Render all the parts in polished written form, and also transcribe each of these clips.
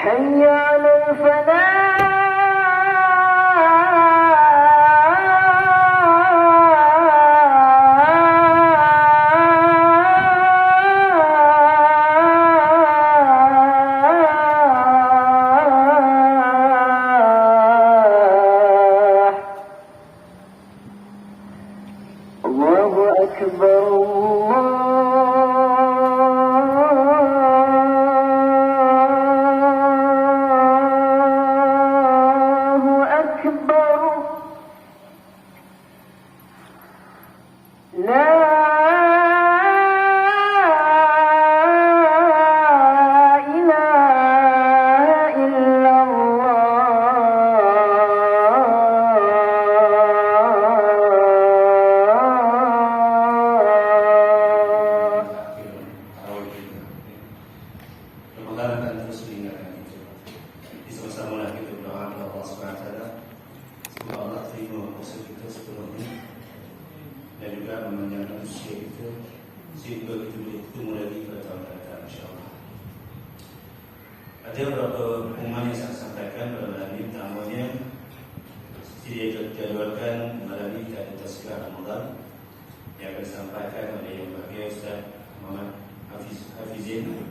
حي على الفلاح. الله أكبر Ada beberapa pengumuman yang saya sampaikan pada malam ini. Pertamanya, dijadwalkan malam ini ada tazkirah Ramadan yang akan disampaikan oleh Yang Bahagia Ustaz Muhammad Hafizin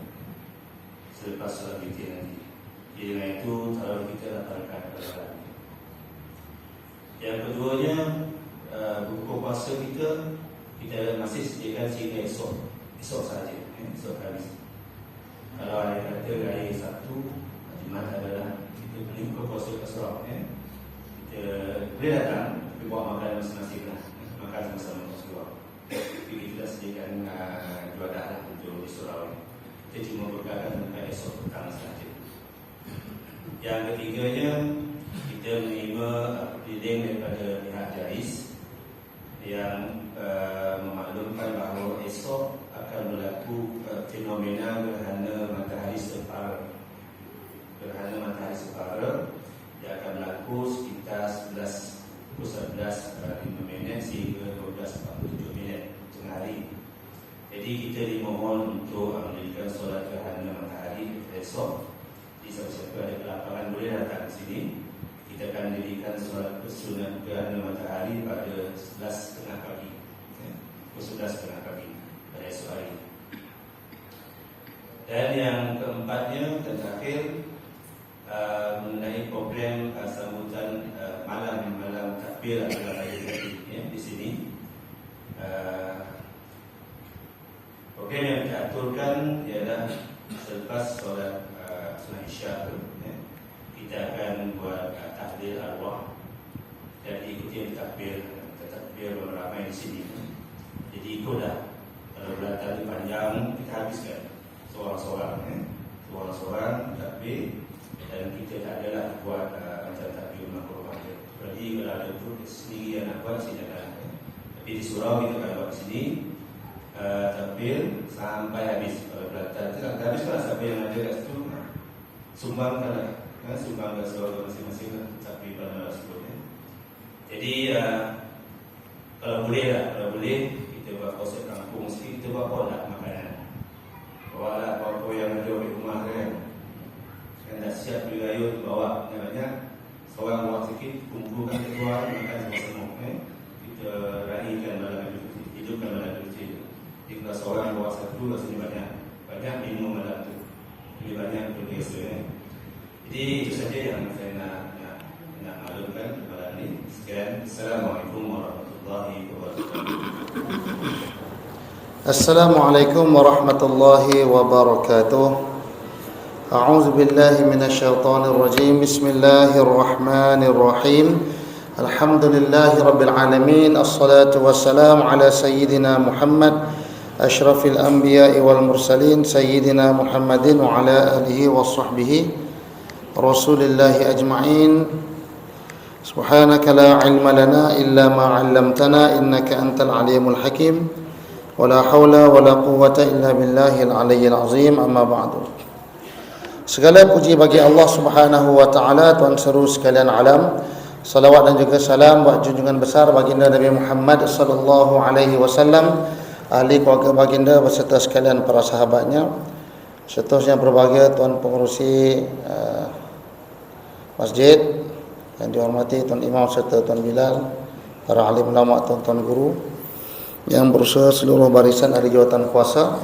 selepas salat witir nanti. Jadi dengan itu tarawih kita datangkan pada malam ini. Yang keduanya, buku puasa kita masih sediakan sehingga esok sahaja, esok Khamis. Kalau ada kata hari Sabtu, Jumaat adalah kita boleh buka puasa kat Sarawak, kita boleh datang, tapi buat makan masing-masing lah, makan sama-sama kat Sarawak. Tapi kita dah sediakan dua dah lah untuk di Sarawak. Kita cuma berkata sampai esok petang sahaja. Yang ketiganya, kita menerima bidding daripada pihak JAIS yang memaklumkan bahawa esok akan berlaku fenomena gerhana matahari separa. Gerhana matahari separa dia akan berlaku sekitar 11:11:05 sehingga 12:47 tengah hari. Jadi kita dimohon untuk mendirikan solat gerhana matahari esok. Di siapa-siapa ada kelaparan boleh datang ke sini. Kita akan dirikan solat sunat gerhana matahari pada 11:30 pagi. Pukul 11:30 pagi pada esok hari. Dan yang keempatnya dan terakhir, mengenai program sambutan malam takbir adalah di sini. Program yang kita aturkan ialah selepas solat sunat Isyak kita akan buat takbir arwah dan ikuti takbir ramai di sini. Jadi ikutlah. Kalau berat panjang kita habiskan seorang-seorang takbir, dan kita tak adalah buat macam takbir makruh. Jadi kalau ada tu sendiri yang nak buat silakan. Tapi di surau kita akan buat di sini takbir sampai habis. Kalau berat habis kalau siapa yang ada kat situ sumbangkanlah. Sumbang ke surau masing-masing takbir pada malam sebelum. Jadi kalau boleh kita buat konsep kampung, mesti kita buat pola makanan. Bawalah apa-apa yang ada di rumah kan dah siap digayut bawa banyak. Seorang bawa sikit, kumpulkan keluar, makan sama-sama. Kita raikan malam itu, hidupkan malam itu. Jadi kalau seorang bawa satu, rasanya banyak minum malam itu. Lebih banyak berbiasa. Jadi itu saja yang saya nak maklumkan malam ini. Sekian. Assalamualaikum warahmatullahi wabarakatuh. Assalamualaikum warahmatullahi wabarakatuh. A'udzu billahi minasyaitonir rajim. Bismillahirrahmanirrahim. Alhamdulillahi rabbil alamin. Assalatu wassalamu ala sayyidina Muhammad asyrafil anbiya'i wal mursalin sayyidina Muhammadin wa ala alihi wa sahbihi rasulillahi ajma'in. Subhanaka la ilma lana illa ma 'allamtana innaka antal alimul hakim. Wala haula wala quwwata illa billahil aliyyil azim. Amma ba'du. Segala puji bagi Allah Subhanahu wa taala, Tuhan seru sekalian alam. Salawat dan juga salam buat junjungan besar baginda Nabi Muhammad sallallahu alaihi wasallam, ahli keluarga baginda beserta sekalian para sahabatnya. Seterusnya berbahagia Tuan Pengerusi Masjid yang dihormati Tuan Imam serta Tuan Bilal, para alim ulama, tuan-tuan guru yang berusaha seluruh barisan ahli jawatan kuasa,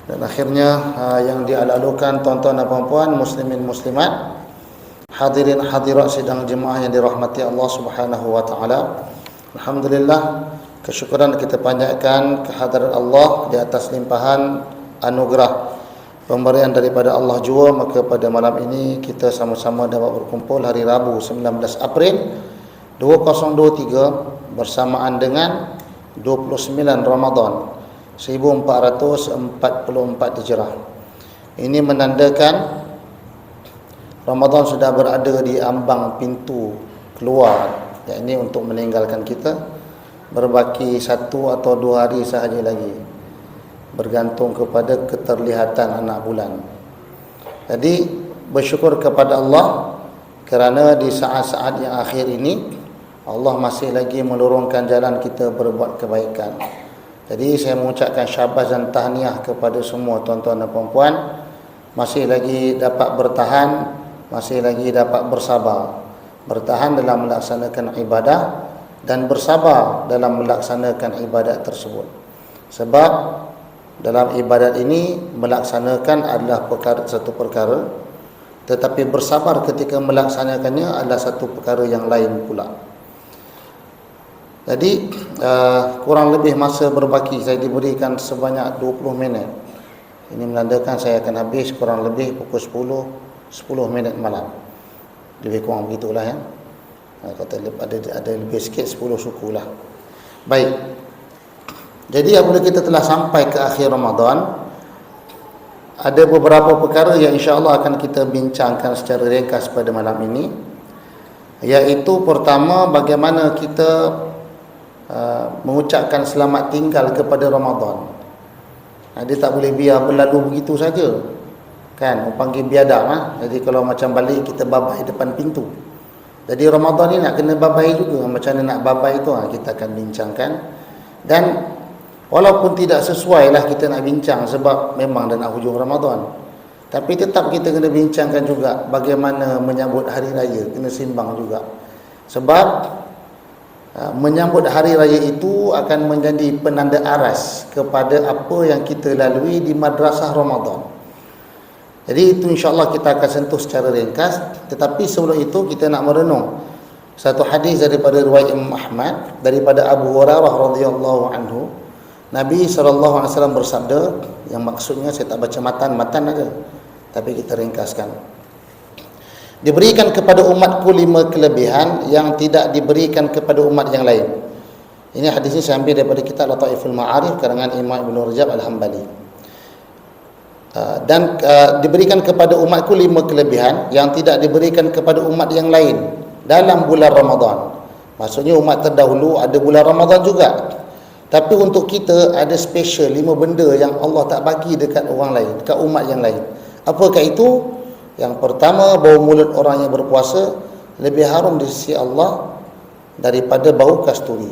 dan akhirnya yang dialalukan tuan-tuan dan puan-puan, muslimin muslimat, hadirin hadirat sidang jemaah yang dirahmati Allah Subhanahu wa taala. Alhamdulillah, kesyukuran kita panjatkan kehadirat Allah di atas limpahan anugerah pemberian daripada Allah jua. Maka pada malam ini kita sama-sama dapat berkumpul hari Rabu 19 April 2023 bersamaan dengan 29 Ramadan 1444 Hijrah. Ini menandakan Ramadan sudah berada di ambang pintu keluar, yakni untuk meninggalkan kita. Berbaki 1 atau 2 hari sahaja lagi, bergantung kepada keterlihatan anak bulan. Jadi bersyukur kepada Allah kerana di saat-saat yang akhir ini Allah masih lagi melurungkan jalan kita berbuat kebaikan. Jadi saya mengucapkan syabas dan tahniah kepada semua tuan-tuan dan puan-puan, masih lagi dapat bertahan, masih lagi dapat bersabar. Bertahan dalam melaksanakan ibadah dan bersabar dalam melaksanakan ibadat tersebut. Sebab dalam ibadat ini melaksanakan adalah satu perkara, tetapi bersabar ketika melaksanakannya adalah satu perkara yang lain pula. Jadi kurang lebih masa berbaki saya diberikan sebanyak 20 minit. Ini menandakan saya akan habis kurang lebih pukul 10 minit malam. Lebih kurang begitulah ya. Kata ada lebih sikit 10 sukulah. Baik. Jadi apabila kita telah sampai ke akhir Ramadan, ada beberapa perkara yang insya-Allah akan kita bincangkan secara ringkas pada malam ini. Iaitu pertama, bagaimana kita mengucapkan selamat tinggal kepada Ramadan. Dia tak boleh biar berlalu begitu saja. Kan, orang panggil biadab. Jadi kalau macam balik kita babai depan pintu. Jadi Ramadan ni nak kena babai juga. Macam mana nak babai tu kita akan bincangkan. Dan walaupun tidak sesuai lah kita nak bincang sebab memang dah nak hujung Ramadan, tapi tetap kita kena bincangkan juga bagaimana menyambut hari raya. Kena simbang juga. Sebab menyambut hari raya itu akan menjadi penanda aras kepada apa yang kita lalui di madrasah Ramadan. Jadi itu insya-Allah kita akan sentuh secara ringkas. Tetapi sebelum itu kita nak merenung satu hadis daripada riwayat Imam Ahmad daripada Abu Hurairah radhiyallahu anhu. Nabi SAW bersabda, yang maksudnya saya tak baca matan ada, tapi kita ringkaskan. Diberikan kepada umatku 5 kelebihan yang tidak diberikan kepada umat yang lain. Ini hadis ini saya ambil daripada kitab Lataiful Ma'arif karangan Imam Ibn Rajab Al-Hambali. Dan diberikan kepada umatku 5 kelebihan yang tidak diberikan kepada umat yang lain dalam bulan Ramadan. Maksudnya umat terdahulu ada bulan Ramadan juga, tapi untuk kita ada special 5 benda yang Allah tak bagi dekat orang lain, dekat umat yang lain. Apakah itu? Yang pertama, bau mulut orang yang berpuasa lebih harum di sisi Allah daripada bau kasturi.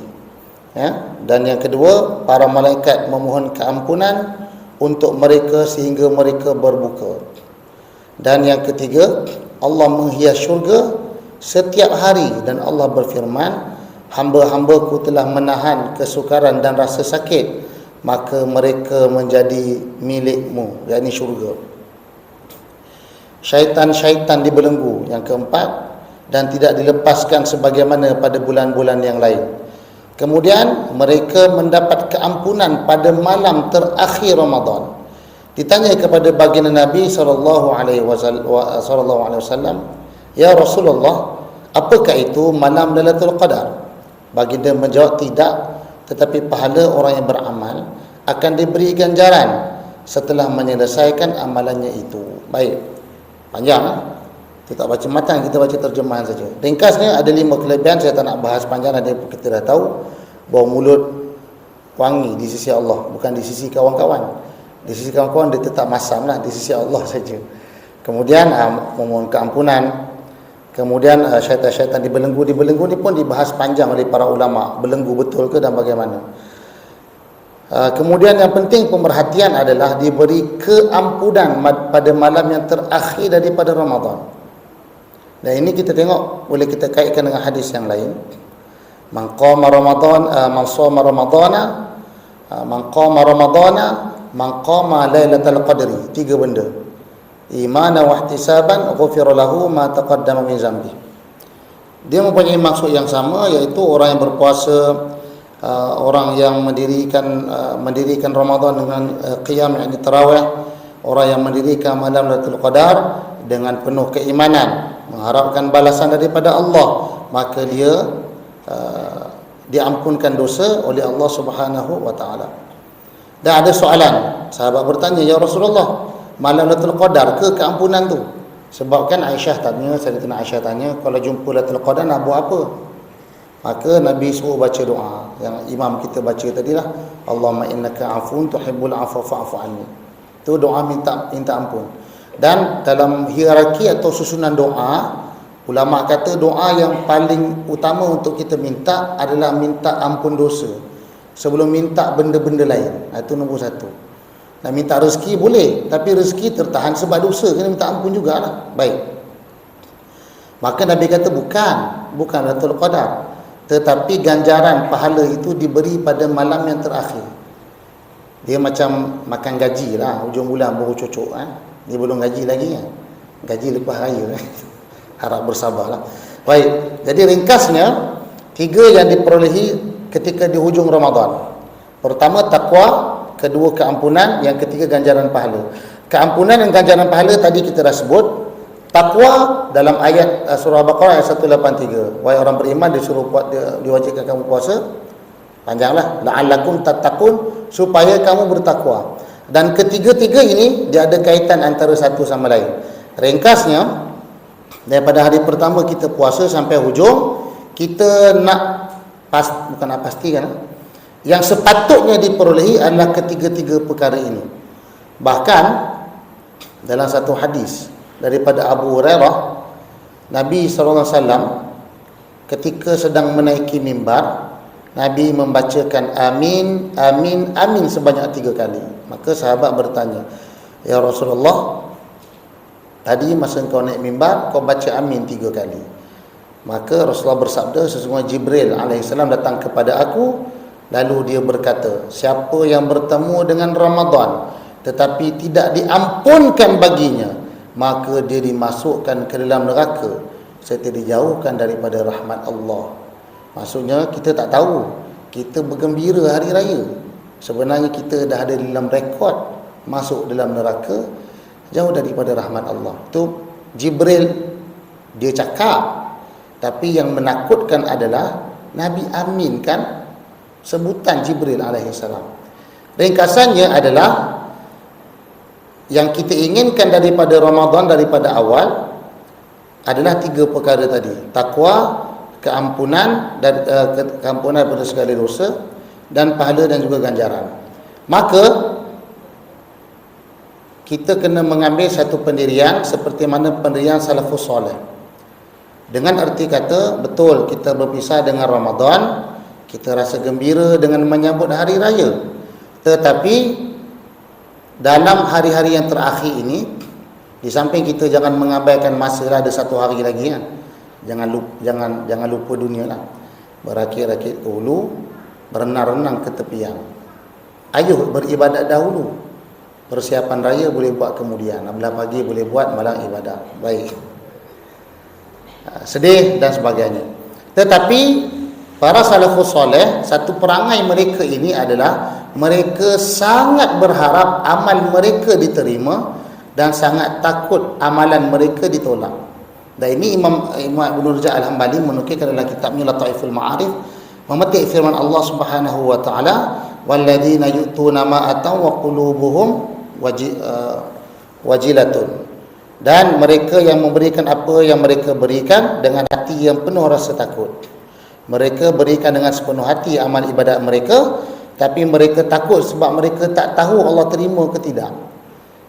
Ya? Dan yang kedua, para malaikat memohon keampunan untuk mereka sehingga mereka berbuka. Dan yang ketiga, Allah menghias syurga setiap hari dan Allah berfirman, hamba-hambaku telah menahan kesukaran dan rasa sakit, maka mereka menjadi milikmu, yakni syurga. Syaitan-syaitan dibelenggu. Yang keempat, dan tidak dilepaskan sebagaimana pada bulan-bulan yang lain. Kemudian mereka mendapat keampunan pada malam terakhir Ramadan. Ditanya kepada baginda Nabi SAW, ya Rasulullah, apakah itu malam Lailatul Qadar? Baginda menjawab, tidak, tetapi pahala orang yang beramal akan diberi ganjaran setelah menyelesaikan amalannya itu. Baik, panjang. Kita tak baca matan, kita baca terjemahan saja. Ringkasnya ada 5 kelebihan, saya tak nak bahas panjang, ada kita dah tahu. Bau mulut wangi di sisi Allah, bukan di sisi kawan-kawan. Di sisi kawan-kawan dia tetap masam lah, di sisi Allah saja. Kemudian memohon keampunan. Kemudian syaitan-syaitan dibelenggu. Dibelenggu ni pun dibahas panjang oleh para ulama. Belenggu betul ke dan bagaimana. Kemudian yang penting pemerhatian adalah diberi keampunan pada malam yang terakhir daripada Ramadan. Dan ini kita tengok, boleh kita kaitkan dengan hadis yang lain. Man qama Ramadan, man shoma Ramadana, man qama Ramadana, man qama Lailatul Qadri. 3 benda. Imanan wa ihtisaban ghufira lahu ma taqaddama min zambi. Dia mempunyai maksud yang sama, iaitu orang yang berpuasa, orang yang mendirikan Ramadan dengan qiyam yakni tarawih, orang yang mendirikan malam Lailatul Qadar dengan penuh keimanan, mengharapkan balasan daripada Allah, maka dia diampunkan dosa oleh Allah Subhanahu wa taala. Dan ada soalan, sahabat bertanya, ya Rasulullah, malam Lailatul Qadar ke keampunan tu? Sebab kan Aisyah tanya, Sayyidatina Aisyah tanya, kalau jumpa Lailatul Qadar nak buat apa? Maka Nabi suruh baca doa yang imam kita baca tadilah, Allahumma innaka afun tuhibbul afwa fa'fu anni. Itu doa minta ampun. Dan dalam hierarki atau susunan doa, ulama kata doa yang paling utama untuk kita minta adalah minta ampun dosa sebelum minta benda-benda lain. Itu nombor 1. Nak minta rezeki boleh, tapi rezeki tertahan sebab dosa, kena minta ampun jugalah. Baik. Maka Nabi kata bukan Lailatul Qadar, tetapi ganjaran pahala itu diberi pada malam yang terakhir. Dia macam makan gaji lah, hujung bulan baru cocok Dia belum gaji lagi gaji lepas raya harap bersabarlah. Baik, jadi ringkasnya 3 yang diperolehi ketika di hujung Ramadan. Pertama takwa, kedua keampunan, yang ketiga ganjaran pahala. Keampunan dan ganjaran pahala tadi kita dah sebut. Takwa dalam ayat surah Baqarah ayat 183. Wahai orang beriman, disuruh diwajibkan kamu puasa. Panjanglah, la'allakum tattaqun, supaya kamu bertakwa. Dan ketiga-tiga ini dia ada kaitan antara satu sama lain. Ringkasnya, daripada hari pertama kita puasa sampai hujung, kita nak bukan nak pastikan, yang sepatutnya diperolehi adalah ketiga-tiga perkara ini. Bahkan dalam satu hadis daripada Abu Hurairah, Nabi SAW ketika sedang menaiki mimbar, Nabi membacakan amin, amin, amin sebanyak 3 kali. Maka sahabat bertanya, ya Rasulullah, tadi masa kau naik mimbar, kau baca amin 3 kali. Maka Rasulullah bersabda, sesungguhnya Jibril AS datang kepada aku, lalu dia berkata, siapa yang bertemu dengan Ramadan tetapi tidak diampunkan baginya, maka dia dimasukkan ke dalam neraka serta dijauhkan daripada rahmat Allah. Maksudnya kita tak tahu, kita bergembira hari raya, sebenarnya kita dah ada dalam rekod masuk dalam neraka, jauh daripada rahmat Allah. Itu Jibril dia cakap, tapi yang menakutkan adalah Nabi aminkan sebutan Jibril alaihissalam. Ringkasannya adalah yang kita inginkan daripada Ramadan, daripada awal, adalah 3 perkara tadi: takwa, keampunan dan keampunan pada segala dosa, dan pahala dan juga ganjaran. Maka kita kena mengambil satu pendirian seperti mana pendirian salafus soleh, dengan arti kata, betul kita berpisah dengan Ramadan, kita rasa gembira dengan menyambut hari raya, tetapi dalam hari-hari yang terakhir ini, di samping kita jangan mengabaikan masa, ada 1 hari lagi kan. Jangan lupa dunia lah. Berakit-rakit dulu, berenang-renang ke tepian. Ayuh beribadat dahulu. Persiapan raya boleh buat kemudian. Belah pagi boleh buat malam ibadat. Baik. Sedih dan sebagainya. Tetapi para salafus soleh, satu perangai mereka ini adalah mereka sangat berharap amal mereka diterima dan sangat takut amalan mereka ditolak. Dan ini Imam Ibn Rajab Al-Hambali menukilkan dalam kitabnya Lataiful Ma'arif, memetik firman Allah Subhanahu wa taala, walladzina yu'tuna ma ataw wa qulubuhum wajilatun. Dan mereka yang memberikan apa yang mereka berikan dengan hati yang penuh rasa takut. Mereka berikan dengan sepenuh hati amal ibadat mereka, tapi mereka takut sebab mereka tak tahu Allah terima ke tidak.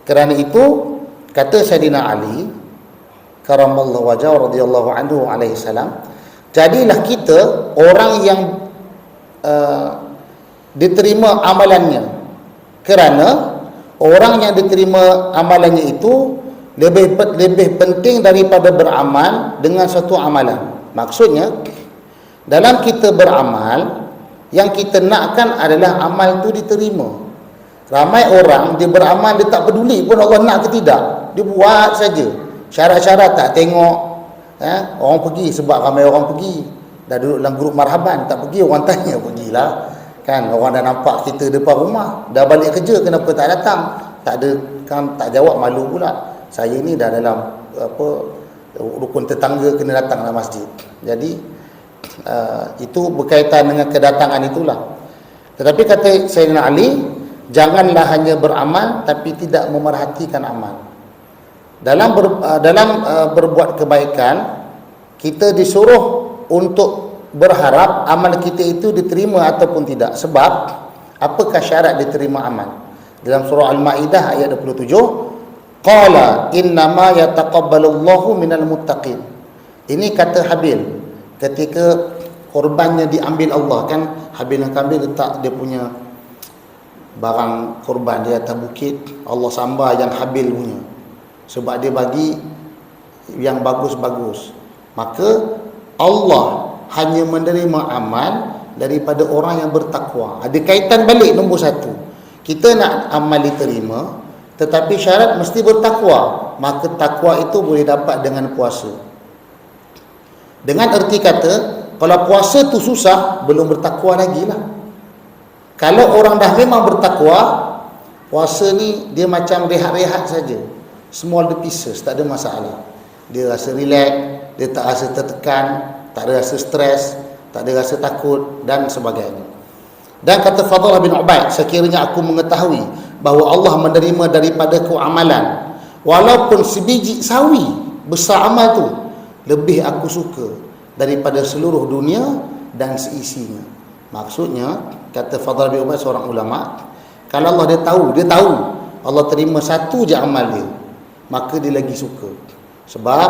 Kerana itu, kata Sayyidina Ali karamallahu wajhahu radhiyallahu anhu alaihi salam, jadilah kita orang yang diterima amalannya, kerana orang yang diterima amalannya itu lebih penting daripada beramal dengan satu amalan. Maksudnya, dalam kita beramal, yang kita nakkan adalah amal tu diterima. Ramai orang dia beramal, dia tak peduli pun Allah nak ke tidak, dia buat saja. Syarat-syarat tak tengok. Orang pergi sebab ramai orang pergi, dah duduk dalam grup marhaban, tak pergi orang tanya, pergilah kan. Orang dah nampak kita depan rumah, dah balik kerja, kenapa tak datang? Tak ada kan, tak jawab, malu pula. Saya ni dah dalam rukun tetangga, kena datang dalam masjid. Jadi itu berkaitan dengan kedatangan itulah. Tetapi kata Sayyidina Ali, janganlah hanya beramal tapi tidak memerhatikan amal. Dalam berbuat kebaikan, kita disuruh untuk berharap amal kita itu diterima ataupun tidak. Sebab apakah syarat diterima amal? Dalam surah Al-Maidah ayat 27, qala innama yataqabbalullahu minal muttaqin. Ini kata Habil ketika korbannya diambil Allah, kan Habil yang ambil letak dia punya barang korban di atas bukit, Allah sambar yang Habil punya, sebab dia bagi yang bagus-bagus. Maka Allah hanya menerima amal daripada orang yang bertakwa. Ada kaitan balik nombor satu, kita nak amal diterima, tetapi syarat mesti bertakwa. Maka takwa itu boleh dapat dengan puasa. Dengan erti kata, kalau puasa tu susah, belum bertakwa lagi lah. Kalau orang dah memang bertakwa, puasa ni dia macam rehat-rehat saja, small pieces, tak ada masalah. Dia rasa relax, dia tak rasa tertekan, tak ada rasa stres, tak ada rasa takut dan sebagainya. Dan kata Fadhalah bin Ubaid, sekiranya aku mengetahui bahawa Allah menerima daripada amalan walaupun sebiji sawi besar amal tu, lebih aku suka daripada seluruh dunia dan seisinya. Maksudnya, kata Fadhalah bin Ubaid, seorang ulama, kalau Allah dia tahu Allah terima satu je amal dia, maka dia lagi suka. Sebab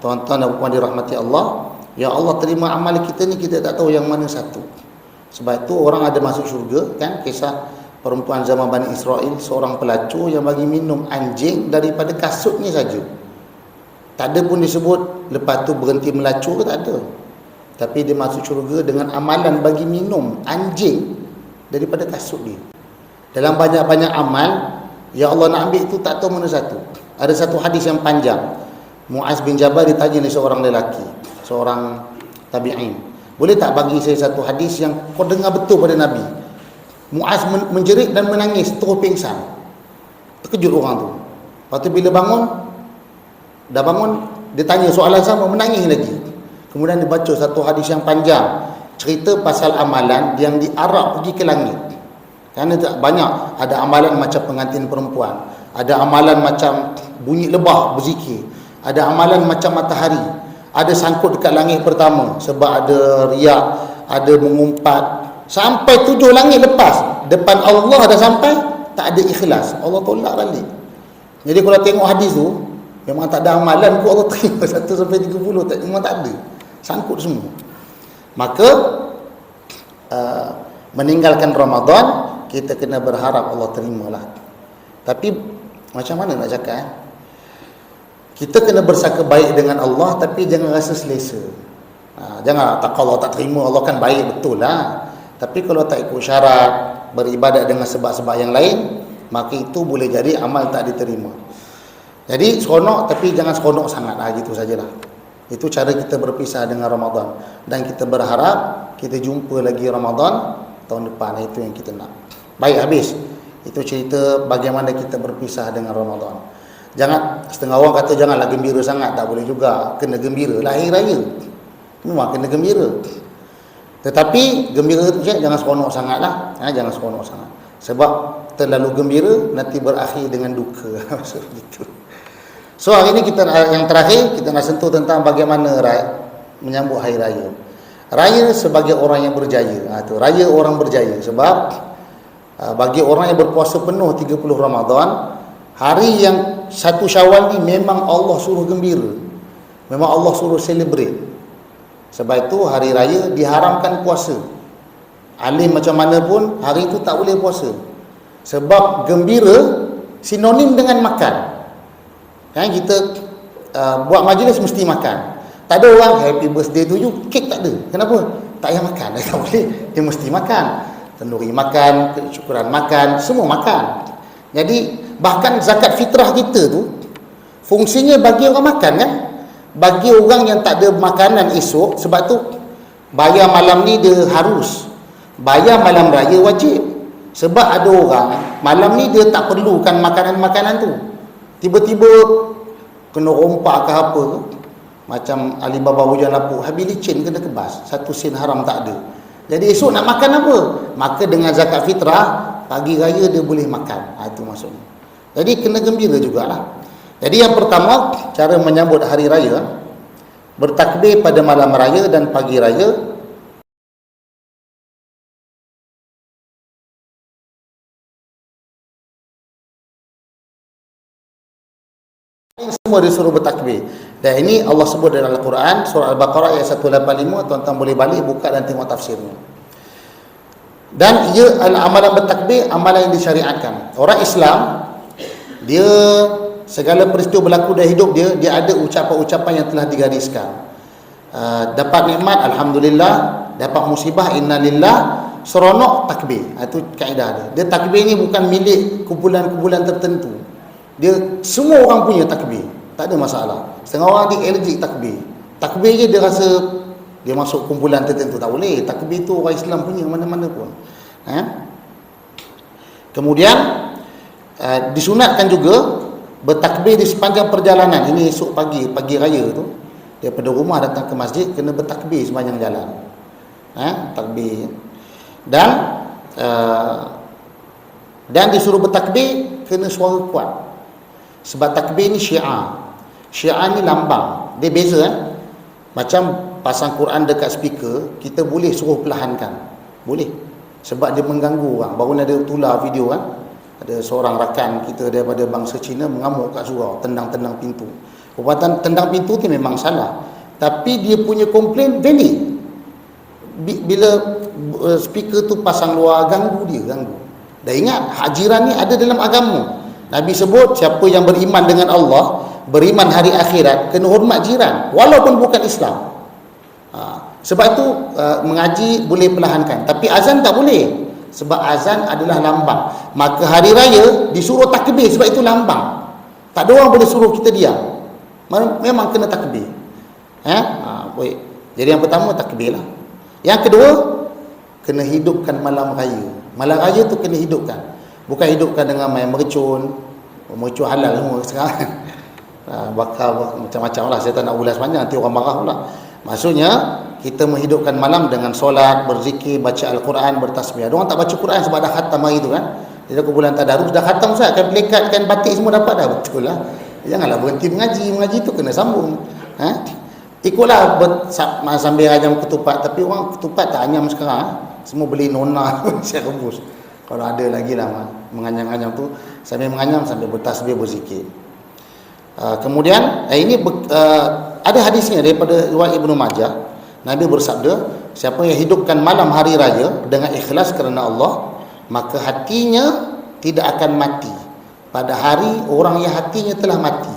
tuan-tuan dan puan dirahmati Allah, ya Allah terima amal kita ni, kita tak tahu yang mana satu. Sebab itu orang ada masuk syurga, kan, kisah perempuan zaman Bani Israel, seorang pelacur yang bagi minum anjing daripada kasutnya saja. Tak ada pun disebut lepas tu berhenti melacur ke, tak ada. Tapi dia masuk syurga dengan amalan bagi minum anjing daripada kasut dia. Dalam banyak-banyak amal, ya Allah nak ambil itu tak tahu mana satu. Ada satu hadis yang panjang. Muaz bin Jabal ditanya oleh seorang lelaki, seorang tabi'in, boleh tak bagi saya satu hadis yang kau dengar betul pada Nabi? Muaz menjerit dan menangis, terus pingsan. Terkejut orang tu. Lepas tu bila dah bangun, dia tanya soalan sama, menangis lagi. Kemudian dia baca satu hadis yang panjang, cerita pasal amalan yang diarak pergi ke langit. Kerana tak banyak, ada amalan macam pengantin perempuan, ada amalan macam bunyi lebah berzikir, ada amalan macam matahari, ada sangkut dekat langit pertama sebab ada riak, ada mengumpat, sampai 7 langit lepas, depan Allah dah sampai, tak ada ikhlas, Allah tolak balik. Jadi kalau tengok hadis tu, memang tak ada amalan pun Allah terima 1 sampai 30, memang tak ada, sangkut semua. Maka meninggalkan Ramadan, kita kena berharap Allah terimalah. Tapi macam mana nak cakap, kita kena bersangka baik dengan Allah, tapi jangan rasa selesa. Jangan tak, kalau tak terima Allah kan baik, betul lah. Tapi kalau tak ikut syarat, beribadat dengan sebab-sebab yang lain, maka itu boleh jadi amal tak diterima. Jadi seronok, tapi jangan seronok sangat lah, gitu sajalah. Itu cara kita berpisah dengan Ramadan. Dan kita berharap kita jumpa lagi Ramadan tahun depan. Itu yang kita nak. Baik, habis. Itu cerita bagaimana kita berpisah dengan Ramadan. Jangan, setengah orang kata janganlah gembira sangat. Tak boleh juga, kena gembira lah hari raya. Memang kena gembira, tetapi gembira tu jangan seronok sangat lah. Jangan seronok sangat, sebab terlalu gembira nanti berakhir dengan duka. Begitu. So hari ini kita, yang terakhir kita nak sentuh tentang bagaimana menyambut hari raya. Raya sebagai orang yang berjaya. Itu raya orang berjaya. Sebab bagi orang yang berpuasa penuh 30 Ramadan, hari yang 1 Syawal ni memang Allah suruh gembira, memang Allah suruh celebrate. Sebab itu hari raya diharamkan puasa. alim macam mana pun, hari itu tak boleh puasa. Sebab gembira sinonim dengan makan. Kan kita buat majlis mesti makan. Tak ada orang happy birthday to you, kek tak ada. Kenapa? Tak payah makan. Tak boleh. Dia mesti makan. Tenduri makan, syukuran makan, semua makan. Jadi bahkan zakat fitrah kita tu fungsinya bagi orang makan kan. Bagi orang yang tak ada makanan esok, sebab tu bayar malam ni dia harus, bayar malam raya wajib. Sebab ada orang malam ni dia tak perlukan makanan-makanan tu, tiba-tiba kena rompak ke apa tu, macam Alibaba hujan lapuk, habis licin kena kebas, 1 sen haram tak ada. Jadi esok nak makan apa? Maka dengan zakat fitrah, pagi raya dia boleh makan. Itu maksudnya. Jadi kena gembira jugalah. Jadi yang pertama, cara menyambut hari raya, bertakbir pada malam raya dan pagi raya. Semua disuruh bertakbir. Dan ini Allah sebut dalam Al-Quran, surah Al-Baqarah ayat 185, tuan-tuan boleh balik, buka dan tengok tafsirnya. Dan ia amalan bertakbir, amalan yang disyariatkan. Orang Islam, dia segala peristiwa berlaku dalam hidup dia, dia ada ucapan-ucapan yang telah digariskan. Dapat nikmat, Alhamdulillah. Dapat musibah, Innalillah. Seronok, takbir. Itu kaedah dia. Dia takbir ni bukan milik kumpulan-kumpulan tertentu. Dia semua orang punya takbir. Tak ada masalah. Setengah orang dia allergic takbir. Takbir je dia rasa dia masuk kumpulan tertentu. Tak boleh. Takbir tu orang Islam punya mana-mana pun. Kemudian disunatkan juga bertakbir di sepanjang perjalanan. Ini esok pagi raya tu, daripada rumah datang ke masjid kena bertakbir sepanjang jalan. Takbir. Dan disuruh bertakbir kena suara kuat. Sebab takbir ni syiar. Syiar ni lambang. Dia beza Macam pasang Quran dekat speaker, kita boleh suruh perlahankan. Boleh. Sebab dia mengganggu orang. Baru ni ada tular video kan. Ada seorang rakan kita daripada bangsa Cina mengamuk kat surau, tendang-tendang pintu. Perbuatan tendang pintu tu memang salah. Tapi dia punya komplain valid. Bila speaker tu pasang luar, ganggu dia, ganggu. Dan ingat, hak jiran ni ada dalam agama. Nabi sebut, siapa yang beriman dengan Allah, beriman hari akhirat, kena hormat jiran, walaupun bukan Islam. Sebab itu mengaji boleh perlahankan. Tapi azan tak boleh. Sebab azan adalah lambang. Maka hari raya disuruh takbir, sebab itu lambang. Tak ada orang boleh suruh kita diam. Memang kena takbir. Baik. Jadi yang pertama takbir lah. Yang kedua, kena hidupkan malam raya. Malam raya tu kena hidupkan. Bukan hidupkan dengan main mercun. Mercun halal semua sekarang. Bakar macam-macam lah. Saya tak nak ulas panjang, nanti orang marah pula. Maksudnya, kita menghidupkan malam dengan solat, berzikir, baca Al-Quran, bertasbih. Ada orang tak baca Quran sebab dah khatam hari tu kan. Dia kumpulan tadarus, dah khatam Ustaz, kan pelikat, kan batik semua dapat dah. Betul lah. Janganlah berhenti mengaji. Mengaji tu kena sambung. Ikutlah sambil ayam ketupat. Tapi orang ketupat tak anyam sekarang. Semua beli nona. Saya rebus. Kalau ada lagi lah menganyam-anyam tu, sambil menganyam, sambil bertasbih, berzikir. Kemudian ini ada hadisnya daripada riwayat Ibnu Majah. Nabi bersabda, siapa yang hidupkan malam hari raya dengan ikhlas kerana Allah, maka hatinya tidak akan mati pada hari orang yang hatinya telah mati.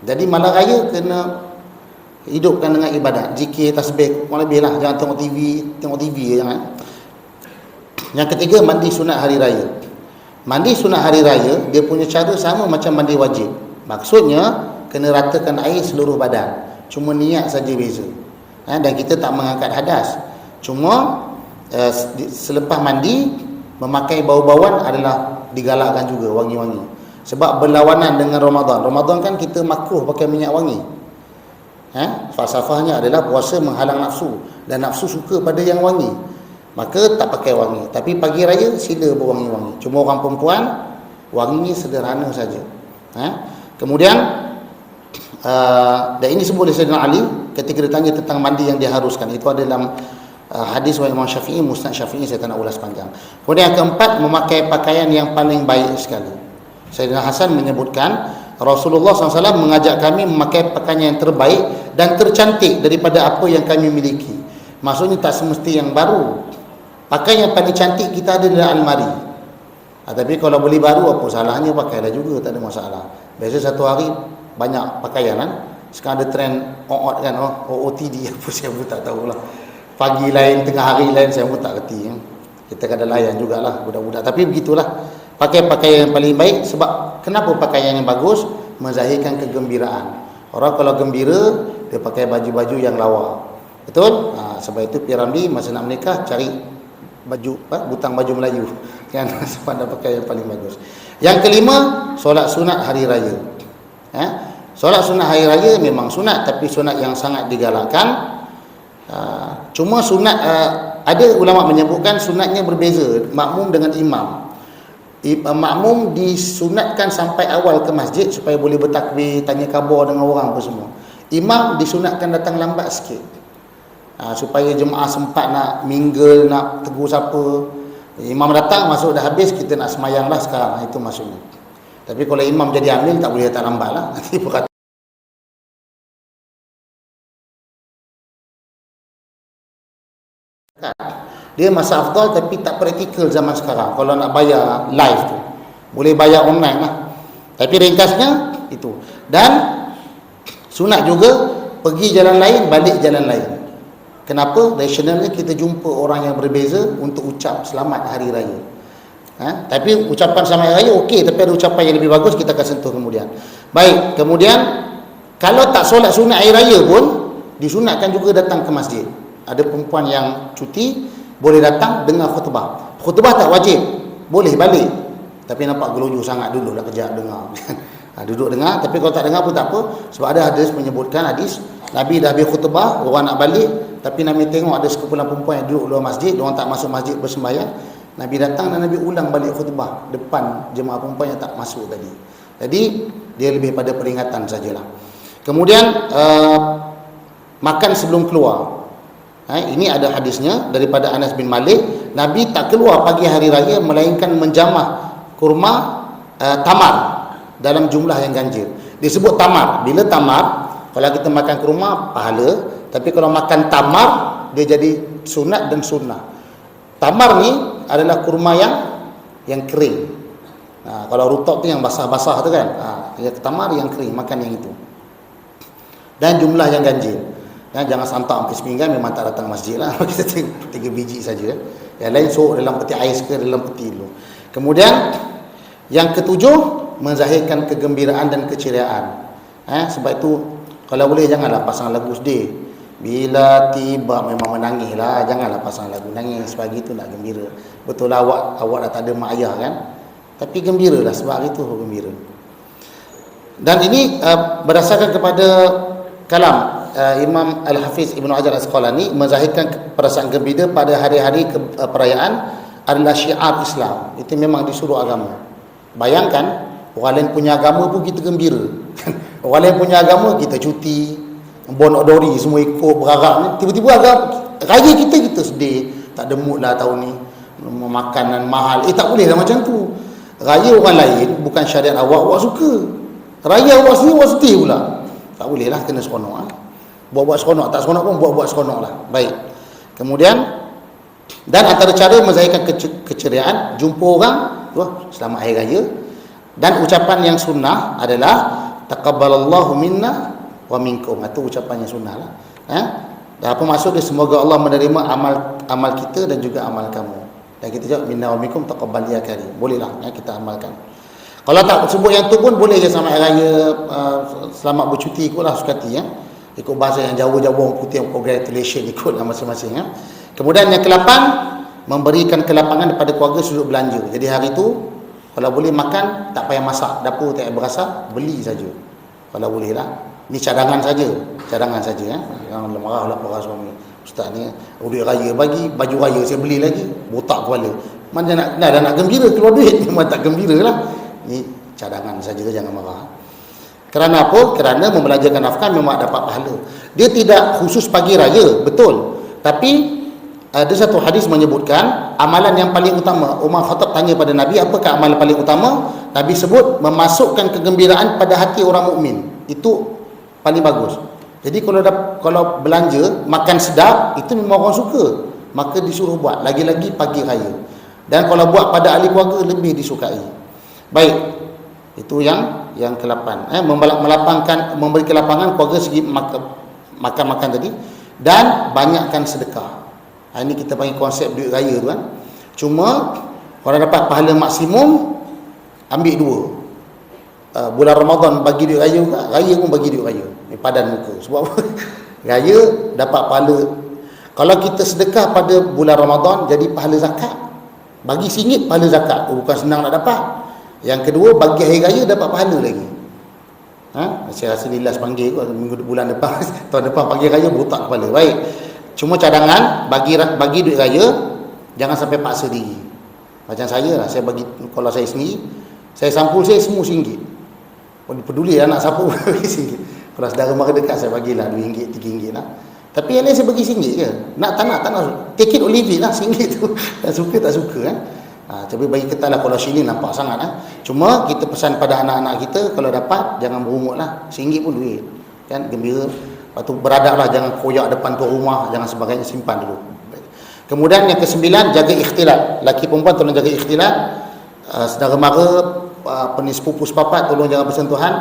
Jadi malam raya kena hidupkan dengan ibadat, zikir, tasbih, lebih lah. Jangan tengok TV jangan. Yang ketiga, mandi sunat hari raya. Mandi sunat hari raya, dia punya cara sama macam mandi wajib. Maksudnya, kena ratakan air seluruh badan. Cuma niat saja beza. Dan kita tak mengangkat hadas. Cuma selepas mandi, memakai bau-bauan adalah digalakkan juga, wangi-wangi. Sebab berlawanan dengan Ramadan. Ramadan kan kita makruh pakai minyak wangi. Falsafahnya adalah puasa menghalang nafsu. Dan nafsu suka pada yang wangi. Maka tak pakai wangi. Tapi pagi raya sila berwangi-wangi. Cuma orang perempuan, wanginya sederhana saja. Kemudian dan ini sebut oleh Sayyidina Ali ketika ditanya tentang mandi yang diharuskan. Itu ada dalam hadis Imam Syafi'i, Musnad Syafi'i, saya tak nak ulas panjang. Kemudian yang keempat, memakai pakaian yang paling baik sekali. Sayyidina Hasan menyebutkan Rasulullah SAW mengajak kami memakai pakaian yang terbaik dan tercantik daripada apa yang kami miliki. Maksudnya tak semesti yang baru. Pakai yang paling cantik kita ada dalam almari. Tapi kalau beli baru apa salahnya, pakailah juga, tak ada masalah. Biasa satu hari banyak pakaian kan. Sekarang ada trend OOT kan, OOTD apa saya pun tak tahulah. Pagi lain, tengah hari lain, saya pun tak kerti. Kita kadang layan jugalah budak-budak. Tapi begitulah. Pakai pakaian yang paling baik. Sebab kenapa pakaian yang bagus? Menzahirkan kegembiraan. Orang kalau gembira, dia pakai baju-baju yang lawa. Betul? Sebab itu P.Ramlee masa nak menikah cari baju, butang baju Melayu. Kan? Sebab nak pakai yang paling bagus. Yang kelima, solat sunat hari raya. Solat sunat hari raya memang sunat, tapi sunat yang sangat digalakkan. Cuma sunat, ada ulama menyebutkan sunatnya berbeza makmum dengan imam. Makmum disunatkan sampai awal ke masjid supaya boleh bertakbir, tanya khabar dengan orang apa semua. Imam disunatkan datang lambat sikit, supaya jemaah sempat nak mingle, nak tegur siapa. Imam datang, masuk dah habis, kita nak semayang lah sekarang. Itu maksudnya. Tapi kalau imam jadi amil, tak boleh datang lambat lah. Nanti berkata dia masa afdal, tapi tak praktikal zaman sekarang. Kalau nak bayar live tu, boleh bayar online lah. Tapi ringkasnya itu. Dan sunat juga pergi jalan lain, balik jalan lain. Kenapa? Rasionalnya kita jumpa orang yang berbeza untuk ucap selamat hari raya. Tapi ucapan selamat hari raya okey, tapi ada ucapan yang lebih bagus, kita akan sentuh kemudian. Baik, kemudian kalau tak solat sunat hari raya pun disunatkan juga datang ke masjid. Ada perempuan yang cuti boleh datang dengar khutbah. Khutbah tak wajib, boleh balik. Tapi nampak gelojoh sangat, duduklah kejap dengar. Duduk dengar, tapi kalau tak dengar pun tak apa. Sebab ada hadis menyebutkan, hadis Nabi dah habis khutbah, orang nak balik, tapi Nabi tengok ada sekumpulan perempuan yang duduk luar masjid, orang tak masuk masjid bersembahyang. Nabi datang dan Nabi ulang balik khutbah depan jemaah perempuan yang tak masuk tadi. Jadi dia lebih pada peringatan sajalah. Kemudian makan sebelum keluar. Ini ada hadisnya daripada Anas bin Malik. Nabi tak keluar pagi hari raya melainkan menjamah kurma tamar dalam jumlah yang ganjil. Disebut tamar. Bila tamar, kalau kita makan kurma pahala, tapi kalau makan tamar dia jadi sunat dan sunnah. Tamar ni adalah kurma yang kering. Kalau rutab tu yang basah-basah tu kan. Tamar yang kering, makan yang itu. Dan jumlah yang ganjil. Jangan santak sampai sepinggan, memang tak datang masjid lah. Kita tengok 3 biji saja. Yang lain suruh dalam peti ais ke dalam peti dulu. Kemudian yang ketujuh, menzahirkan kegembiraan dan keceriaan. Sebab itu kalau boleh janganlah pasang lagu sedih. Bila tiba memang menangis lah. Janganlah pasang lagu nangis. Sebab itu nak gembira. Betul lah awak dah tak ada mak ayah kan. Tapi gembira lah, sebab itu gembira. Dan ini berdasarkan kepada kalam Imam Al-Hafiz Ibn Hajar Al-Asqalani, menzahirkan perasaan gembira pada hari-hari perayaan adalah syiar Islam. Itu memang disuruh agama. Bayangkan, orang lain punya agama pun kita gembira. Orang lain punya agama kita cuti, bonok-dori semua ikut berharap. Tiba-tiba agama raya kita sedih, tak ada mood lah tahun ni, makanan mahal. Tak boleh lah macam tu. Raya orang lain bukan syariat awak suka. Raya awak sendiri awak sedih pula. Tak boleh lah, kena seronok. Buat-buat seronok, tak seronok pun buat-buat seronok lah. Baik. Kemudian, dan antara cara menzahirkan keceriaan, jumpa orang, selamat hari raya. Dan ucapan yang sunnah adalah taqabbalallahu minna wa minkum. Itu ucapan yang sunnah lah. Dan apa maksud dia? Semoga Allah menerima amal kita dan juga amal kamu. Dan kita jawab minna wa minkum taqabbal ya karim. Bolehlah kita amalkan. Kalau tak sebut yang tu pun boleh je selamat hari raya, selamat bercuti, ikutlah suka hati ikut bahasa yang Jawa-Jawa orang putih, congratulations, ikutlah masing-masing Kemudian yang ke-8, memberikan kelapangan kepada keluarga sudut belanja. Jadi hari tu kalau boleh makan tak payah masak, dapur tak payah berasap, beli saja. Kalau boleh lah. Ni cadangan saja. Jangan marah lah para suami. Ustaz ni duit raya bagi, baju raya saya beli lagi, botak kepala. Mana nak gembira keluar duit, memang tak gembira lah. Ni cadangan saja, jangan marah. Kerana apa? Kerana membelanjakan nafkah memang dapat pahala. Dia tidak khusus pagi raya, betul. Tapi ada satu hadis menyebutkan amalan yang paling utama. Umar Khattab tanya pada Nabi, apakah amalan paling utama? Nabi sebut memasukkan kegembiraan pada hati orang mukmin. Itu paling bagus. Jadi kalau belanja, makan sedap, itu memang orang suka. maka disuruh buat lagi-lagi pagi raya. Dan kalau buat pada ahli keluarga lebih disukai. Baik, itu yang ke-8. Melapangkan, memberi kelapangan keluarga segi makan-makan tadi, dan banyakkan sedekah. Ini kita panggil konsep duit raya tu kan. Cuma kalau dapat pahala maksimum, ambil 2. Bulan Ramadan bagi duit raya juga, raya pun bagi duit raya. Ni padan muka. Sebab apa? Raya dapat pahala. Kalau kita sedekah pada bulan Ramadan jadi pahala zakat. Bagi RM1 pahala zakat. Bukan senang nak dapat. Yang kedua, bagi hari raya dapat pahala lagi. Saya rasa Lilas panggil kot minggu bulan depan, tahun depan pagi raya botak kepala. Baik. Cuma cadangan bagi duit raya, jangan sampai paksa diri. Macam saya lah, saya bagi, kalau saya sendiri, saya sampul saya semua RM1. Peduli lah nak sapu bagi RM1. Kalau saudara mara dekat saya bagilah RM2, RM3 lah. Tapi yang lain saya bagi RM1 je. Nak tak nak, take it or leave it lah RM1 tu. Tak suka tak suka kan. Tapi bagi kita lah, kalau shilling nampak sangat Cuma kita pesan pada anak-anak kita, kalau dapat jangan berumut lah, RM1 pun duit kan, gembira. Lepas tu beradab lah, jangan koyak depan tuan rumah, jangan sebagainya, simpan dulu. Kemudian yang ke-9, jaga ikhtilat. Laki perempuan tolong jaga ikhtilat. Saudara mara, sepupu sepapat tolong jangan bersentuhan.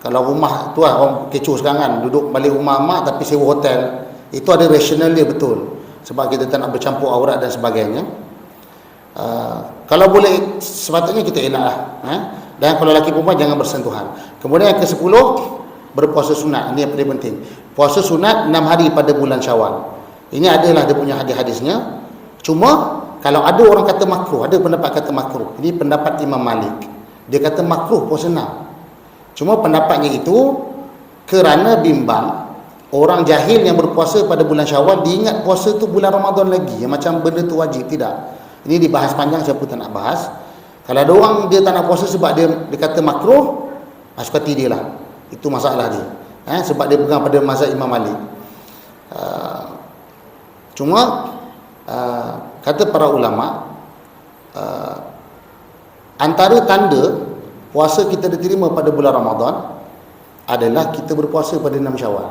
Kalau rumah tu lah, orang kecoh sekarang kan, duduk balik rumah mak tapi sewa hotel, itu ada rasional dia betul, sebab kita tak nak bercampur aurat dan sebagainya. Kalau boleh sepatutnya kita elak lah, dan kalau lelaki perempuan jangan bersentuhan. Kemudian yang ke-10, berpuasa sunat. Ini yang paling penting. Puasa sunat 6 hari pada bulan Syawal. Ini adalah dia punya hadis-hadisnya. Cuma kalau ada orang kata makruh, ada pendapat kata makruh. Ini pendapat Imam Malik. Dia kata makruh puasa 6. Cuma pendapatnya itu kerana bimbang orang jahil yang berpuasa pada bulan Syawal diingat puasa tu bulan Ramadan lagi, yang macam benda tu wajib. Tidak. Ini dibahas panjang, siapa tak nak bahas. Kalau ada orang dia tak nak puasa sebab dia kata makruh, suka hati dia lah. Itu masalah dia. Sebab dia pegang pada mazhab Imam Malik. Cuma kata para ulama, antara tanda puasa kita diterima pada bulan Ramadan adalah kita berpuasa pada 6 Syawal.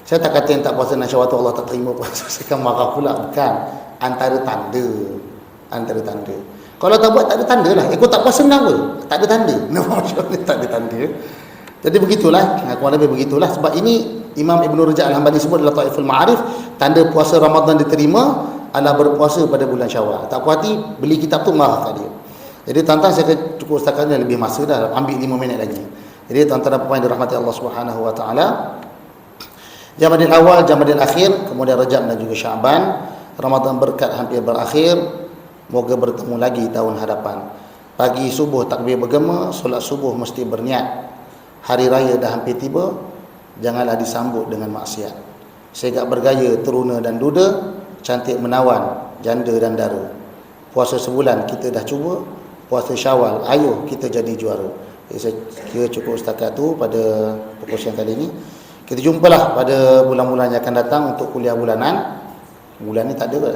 Saya tak kata yang tak puasa 6 Syawal tu Allah tak terima puasa, saya akan marah pula. Bukan. Antara tanda. Kalau tak buat tak ada tanda lah. Kau tak puasa kenapa? Tak ada tanda. Tak ada tanda. Jadi begitulah, kurang lebih begitulah. Sebab ini Imam Ibn Rajab Al-Hambali sebut dalam Taiful Ma'arif, tanda puasa Ramadan diterima adalah berpuasa pada bulan Syawal. Tak puas hati, beli kitab tu marah kat dia. Jadi tuan-tuan, saya cukup setakat ni, lebih masa dah, ambil 5 minit lagi. Jadi tuan-tuan dan puan yang dirahmati Allah Subhanahu wa taala, Jamadil awal, Jamadil akhir, kemudian Rajab dan juga Syaban. Ramadan berkat hampir berakhir. Moga bertemu lagi tahun hadapan. Pagi subuh takbir bergema, solat subuh mesti berniat. Hari raya dah hampir tiba, janganlah disambut dengan maksiat. Segak bergaya, teruna dan duda, cantik menawan, janda dan dara. Puasa sebulan kita dah cuba, puasa Syawal, ayo kita jadi juara. Jadi saya kira cukup setakat tu pada perkongsian kali ini. Kita jumpalah pada bulan-bulan yang akan datang untuk kuliah bulanan. Bulan ni tak ada ke?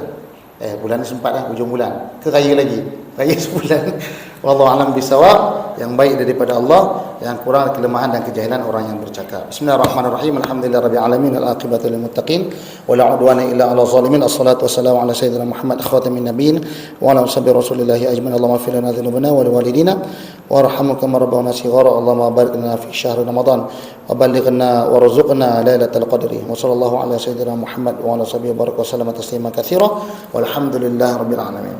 Bulan ni sempat dah, hujung bulan. Ke raya lagi? Raya sebulan. Wallahu a'lam bisawab. Yang baik daripada Allah, yang kurang kelemahan dan kejahilan orang yang bercakap. Bismillahirrahmanirrahim. Alhamdulillahirabbil alamin, al-aqibatu lil muttaqin, wa la udwana illa 'alal zalimin. Assalatu wassalamu ala sayyidina Muhammad khatamin nabiyyin wa ala ashabi rasulillahi ajmain. Allahumma ighfir lana dhunubana wa liwalidina warhamna kama rabbana shighara. Allahumma barik lana fi syahr Ramadan wa ballighna warzuqna lailatal qadri. Wa sallallahu ala sayyidina Muhammad wa ala sahbihi baraka wa sallama taslima katsira. Walhamdulillahirabbil alamin.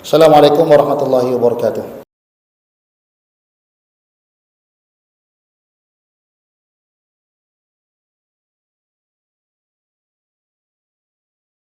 Assalamualaikum warahmatullahi wabarakatuh.